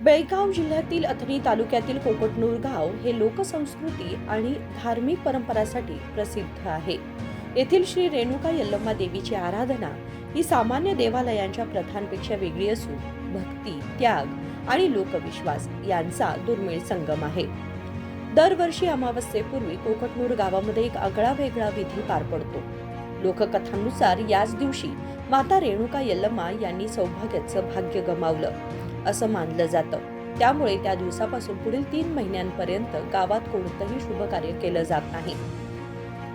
बेळगाव जिल्ह्यातील अथणी तालुक्यातील कोकटनूर गाव हे लोकसंस्कृती आणि धार्मिक परंपरासाठी प्रसिद्ध आहे. येथील श्री रेणुका यल्लम्मा देवीची आराधना ही सामान्य देवालयांच्या प्रथांपेक्षा वेगळी असून भक्ती, त्याग आणि लोकविश्वास यांचा दुर्मिळ संगम आहे. दरवर्षी अमावस्येपूर्वी कोकटनूर गावामध्ये एक आगळा-वेगळा विधी पार पडतो. लोककथांनुसार याच दिवशी माता रेणुका यल्लम्मा यांनी सौभाग्याचं भाग्य गमावलं असं मानलं जातं. त्यामुळे त्या दिवसापासून पुढील 3 महिन्यांपर्यंत गावात कोणतंही शुभ कार्य केलं जात नाही.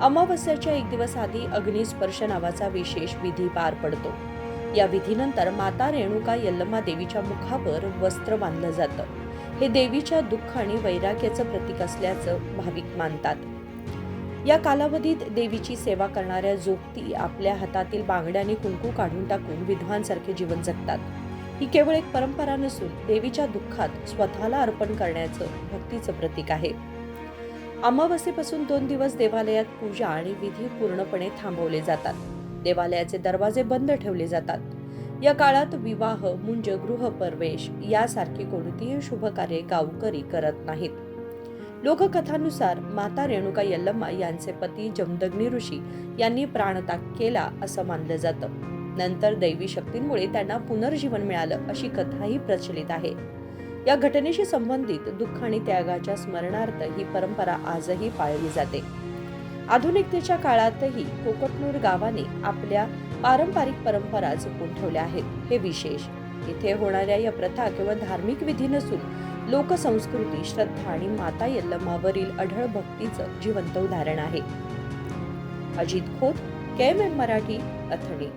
अमावस्येच्या 1 दिवस आधी अग्निस्पर्श नावाचा विशेष विधी पार पडतो. या विधीनंतर माता रेणुका यल्लम्मा देवीच्या मुखावर वस्त्र बांधलं जातं. हे देवीच्या दुःख आणि वैराग्याचं प्रतीक असल्याचं भाविक मानतात. या कालावधीत देवीची सेवा करणाऱ्या जोगती आपल्या हातातील बांगड्या आणि कुंकू काढून टाकून विधवांसारखे जीवन जगतात. ही केवळ एक परंपरा नसून देवीच्या दुःखात स्वतःला अर्पण करण्याचं भक्तीचं प्रतीक आहे. अमावस्येपासून 2 दिवस देवालयात पूजा आणि विधी पूर्णपणे थांबवले जातात. देवालयाचे दरवाजे बंद ठेवले जातात. या काळात विवाह, मुंज, गृहप्रवेश यासारखी कोणतीही शुभ कार्य गावकरी करत नाहीत. लोककथानुसार माता रेणुका यल्लम्मा यांचे पती जमदग्नी ऋषी यांनी प्राणत्याग केला असं मानलं जातं. नंतर दैवी शक्तींमुळे त्यांना पुनर्जीवन मिळालं अशी कथाही प्रचलित आहे. या घटनेशी संबंधित दुःख आणि त्यागाच्या स्मरणार्थ ही परंपरा आजही पाळली जाते. आधुनिकतेच्या काळातही कोकटनूर गावाने आपल्या पारंपरिक परंपरा जपून ठेवल्या आहेत. हे विशेष. इथे होणाऱ्या या प्रथा केवळ धार्मिक विधी नसून लोकसंस्कृती, श्रद्धा आणि माता यल्लम्मावरील अढळ भक्तीचं जिवंत उदाहरण आहे. अजित खोत, KMM मराठी, अथणी.